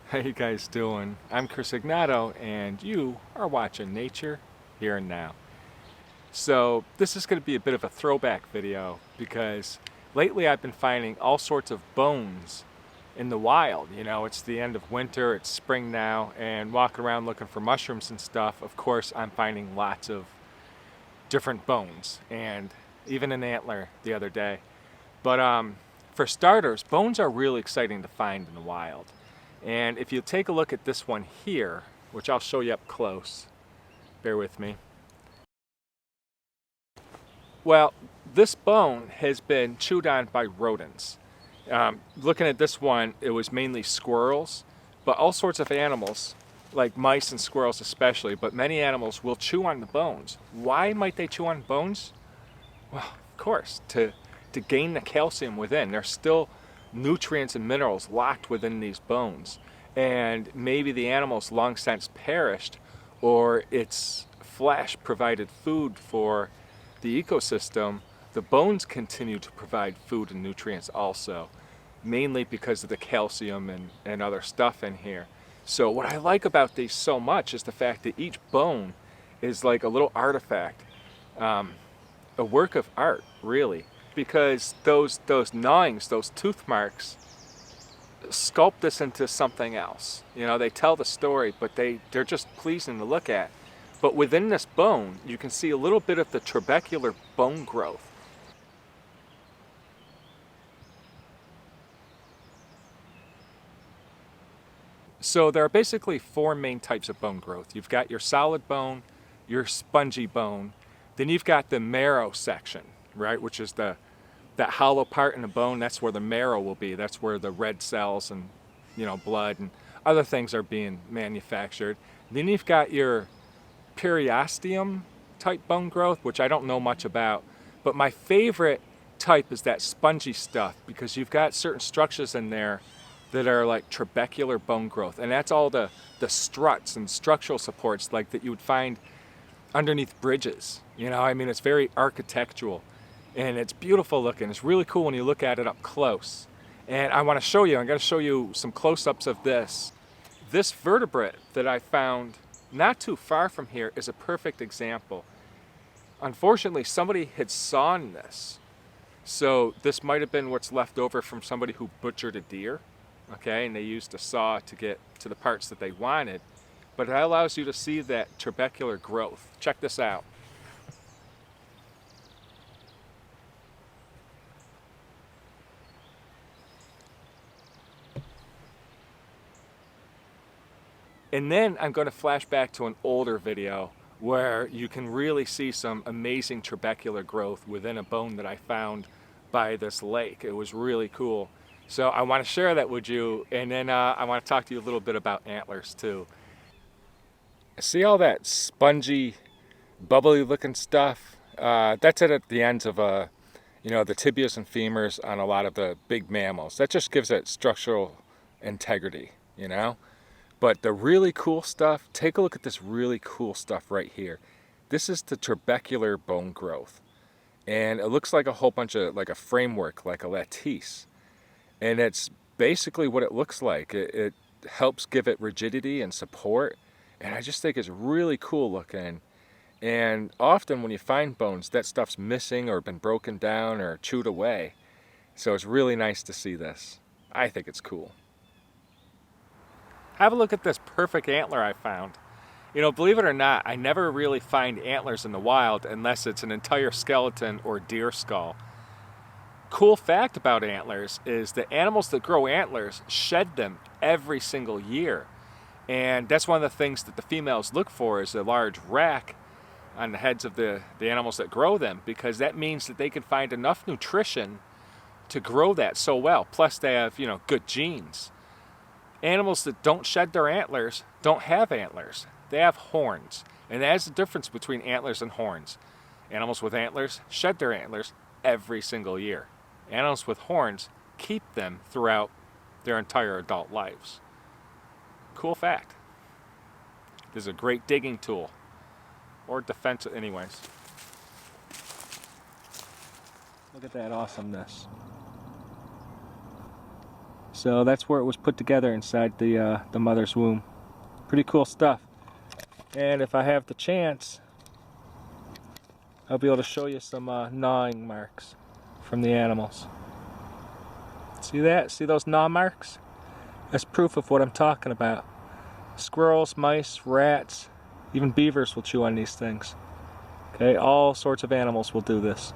How you guys doing? I'm Chris Egnoto, and you are watching Nature Here and Now. So this is going to be a bit of a throwback video because lately I've been finding all sorts of bones in the wild. You know, it's the end of winter, it's spring now, and walking around looking for mushrooms and stuff, of course I'm finding lots of different bones, and even an antler the other day. But for starters, bones are really exciting to find in the wild. And if you take a look at this one here, which I'll show you up close, bear with me. Well, this bone has been chewed on by rodents. Looking at this one, it was mainly squirrels, but all sorts of animals, like mice and squirrels especially, but many animals will chew on the bones. Why might they chew on bones? Well, of course, to gain the calcium within. There's still nutrients and minerals locked within these bones. And maybe the animal's long since perished, or its flesh provided food for the ecosystem. The bones continue to provide food and nutrients also, mainly because of the calcium and other stuff in here. So what I like about these so much is the fact that each bone is like a little artifact, a work of art, really, because those gnawings, those tooth marks, sculpt this into something else. You know, they tell the story, but they're just pleasing to look at. But within this bone, you can see a little bit of the trabecular bone growth. So there are basically four main types of bone growth. You've got your solid bone, your spongy bone, then you've got the marrow section, right, which is that hollow part in the bone. That's where the marrow will be. That's where the red cells and, you know, blood and other things are being manufactured. Then you've got your periosteum type bone growth, which I don't know much about, but my favorite type is that spongy stuff because you've got certain structures in there that are like trabecular bone growth, and that's all the struts and structural supports like that you would find underneath bridges. You know, I mean, it's very architectural and it's beautiful looking. It's really cool when you look at it up close. And I want to show you, I'm going to show you some close-ups of this. This vertebrate that I found not too far from here is a perfect example. Unfortunately, somebody had sawn this. So this might have been what's left over from somebody who butchered a deer, okay, and they used a saw to get to the parts that they wanted. But it allows you to see that trabecular growth. Check this out. And then I'm going to flash back to an older video where you can really see some amazing trabecular growth within a bone that I found by this lake. It was really cool. So I want to share that with you, and then I want to talk to you a little bit about antlers too. See all that spongy, bubbly looking stuff? That's it at the ends of you know, the tibias and femurs on a lot of the big mammals. That just gives it structural integrity, you know? But the really cool stuff, take a look at this really cool stuff right here. This is the trabecular bone growth. And it looks like a whole bunch of, like a framework, like a lattice. And it's basically what it looks like. It helps give it rigidity and support. And I just think it's really cool looking. And often when you find bones, that stuff's missing or been broken down or chewed away. So it's really nice to see this. I think it's cool. Have a look at this perfect antler I found. You know, believe it or not, I never really find antlers in the wild unless it's an entire skeleton or deer skull. Cool fact about antlers is that animals that grow antlers shed them every single year. And that's one of the things that the females look for is a large rack on the heads of the animals that grow them, because that means that they can find enough nutrition to grow that so well. Plus they have, you know, good genes. Animals that don't shed their antlers don't have antlers. They have horns. And that's the difference between antlers and horns. Animals with antlers shed their antlers every single year. Animals with horns keep them throughout their entire adult lives. Cool fact. This is a great digging tool. Or defense, anyways. Look at that awesomeness. So that's where it was put together inside the mother's womb. Pretty cool stuff. And if I have the chance, I'll be able to show you some gnawing marks from the animals. See that? See those gnaw marks? That's proof of what I'm talking about. Squirrels, mice, rats, even beavers will chew on these things. Okay, all sorts of animals will do this.